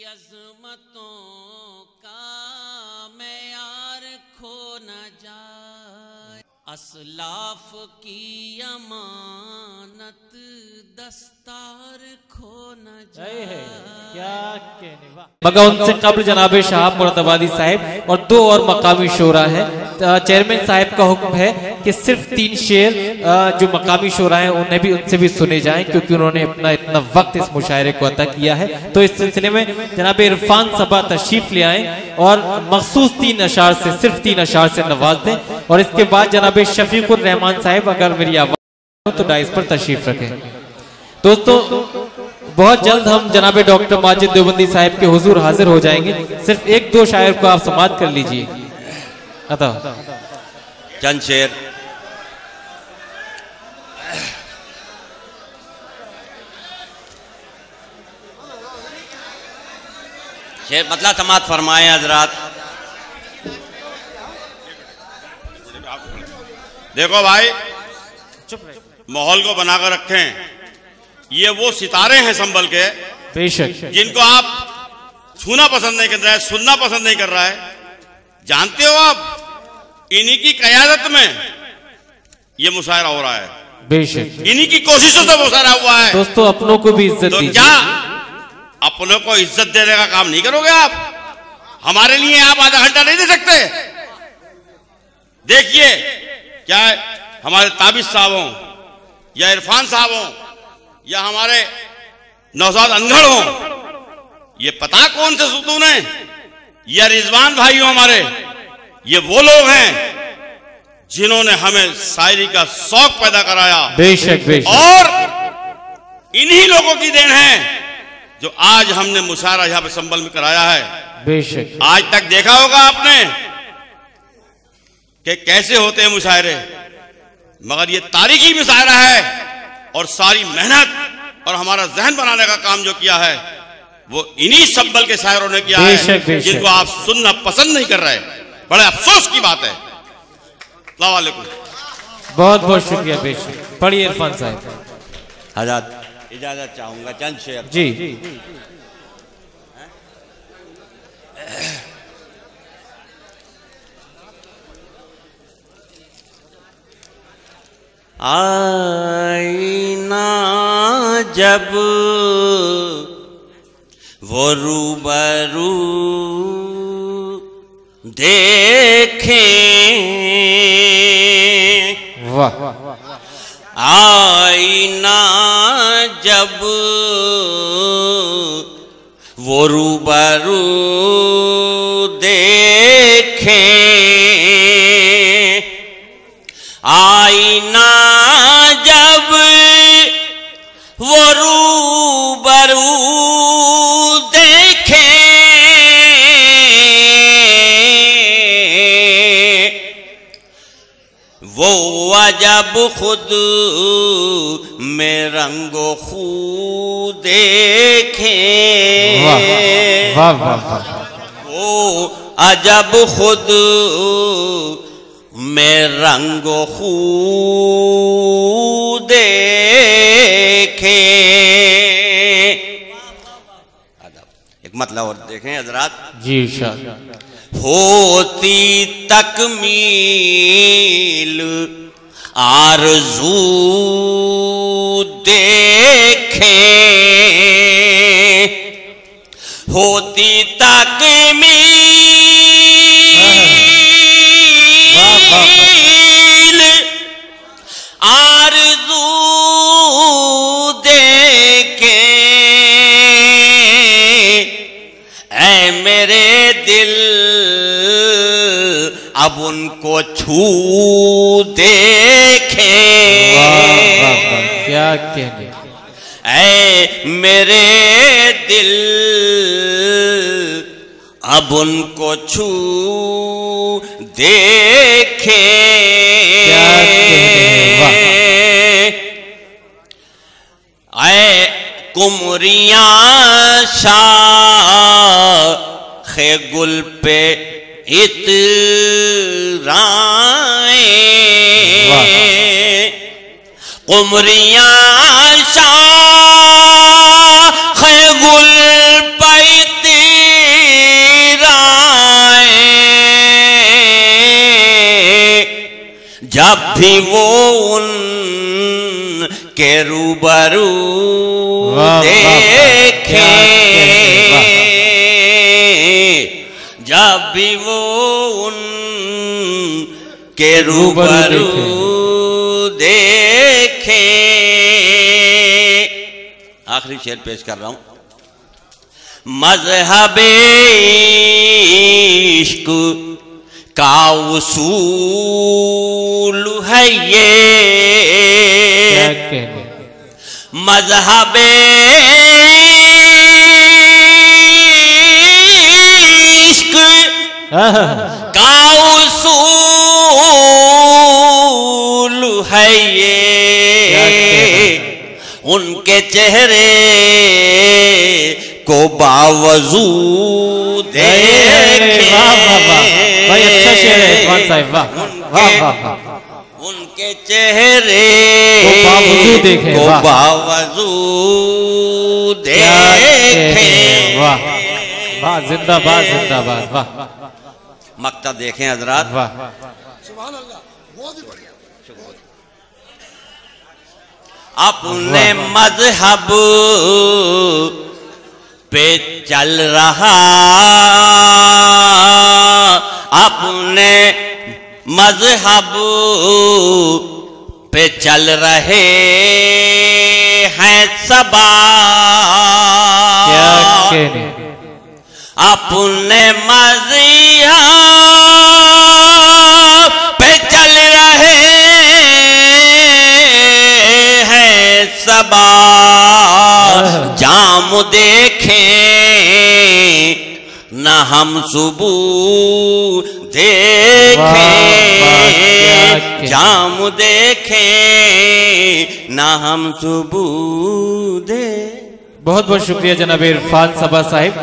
अज़मतों का मेयार खो न जाए, असलाफ की अमानत दस्तार खो न जाए। क्या कहने वाह। मगर उनसे कब्ल जनाब शाह मुरादाबादी साहब और 2 और मकामी शोरा है। चेयरमैन साहब का हुक्म है कि सिर्फ 3 शेर जो मकामी शोरा हैं उन्हें भी उनसे भी सुने जाएं, क्योंकि उन्होंने अपना इतना वक्त इस मुशायरे को अता किया है। तो इस सिलसिले में जनाब इरफान सबा तशरीफ ले आए और मखसूस 3 अशार से, सिर्फ 3 अशार से नवाज दें। और इसके बाद जनाब शफीकुर रहमान साहब अगर मेरी आवाज़ तो डाइस पर तशरीफ रखें। दोस्तों बहुत जल्द हम जनाब डॉक्टर माजिद देवबंदी साहब के हुजूर हाजिर हो जाएंगे। सिर्फ 1-2 शायर को आप समाअत कर लीजिए। अता चंद शेर। शेर मतलब समाअत फरमाए हजरात। देखो भाई, माहौल को बनाकर रखें। ये वो सितारे हैं संभल के, बेशक, जिनको आप छूना पसंद नहीं कर रहा है, सुनना पसंद नहीं कर रहा है। जानते हो आप, इन्हीं की क़यादत में ये मुशायरा हो रहा है, बेशक, इन्हीं की कोशिशों से मुशायरा हुआ है। दोस्तों अपनों को भी इज्जत तो दीजिए। क्या अपनों को इज्जत देने का काम नहीं करोगे आप? हमारे लिए आप आधा घंटा नहीं दे सकते? देखिए, क्या हमारे ताबिश साहब हों या इरफान साहब हों या हमारे नौशाद अनगढ़ हों, ये पता कौन से सुतून है, या रिजवान भाई हो हमारे, ये वो लोग हैं जिन्होंने हमें शायरी का शौक पैदा कराया। बेशक, बेशक। और इन्हीं लोगों की देन है जो आज हमने मुशायरा यहां पे संभल में कराया है। बेशक। आज तक देखा होगा आपने कि कैसे होते हैं मुशायरे, मगर ये तारीखी मुशायरा है और सारी मेहनत और हमारा जहन बनाने का काम जो किया है वो इन्हीं संभल के शायरों ने किया बेशक, है, जिनको आप सुनना पसंद नहीं कर रहे। बड़े अफसोस की बात है। अस्सलाम वालेकुम। बहुत बहुत शुक्रिया। बेशक। पढ़िए इरफान साहब। हज़रत इजाजत चाहूंगा चंद शेर। जी। आईना जब वो रूबरू देखें, वाह। आईना जब वो रूबरू देखें, आईना जब वो रूबरू देखें, वो अजब खुद में रंगो खू देखें। वाह वाह वाह। वो अजब खुद में रंगो खू देखे। एक मतलब और देखें हजरात। जी शाह। होती तकमील आरज़ू देखें, होती तकमील आरज़ू देखें, ऐ मेरे दिल अब उनको छू देखें। क्या कहने। ऐ मेरे दिल अब उनको छू देखें। ऐ कुमरियां शाखे गुल पे इतराएं, कुमरियां शाखे गुल पे इतराएं, जब भी वो उन के रूबरू देखे, जब भी वो उन के रूबरू देखे। आखिरी शेर पेश कर रहा हूं। मज़हबे इश्क का उसूल है ये, मज़हबे इश्क का उसूल है ये, उनके चेहरे को बावजू देखे। भाई अच्छा शेर है इरफान साहब, वाह वाह वाह। उनके चेहरे को बावजू देखे, को बावजू देखे। वाह वाह, जिंदाबाद जिंदाबाद, वाह। मक्ता देखें हजरात, वाह। अपने मजहब पे चल रहा, अपने मजहब पे चल रहे हैं सबा, अपने मजहब पे चल रहे हैं सबा, जाम देखें न हम सुबह देखें, जाम देखें न हम सुबह दे। बहुत बहुत शुक्रिया जनाब इरफान सबा साहिब।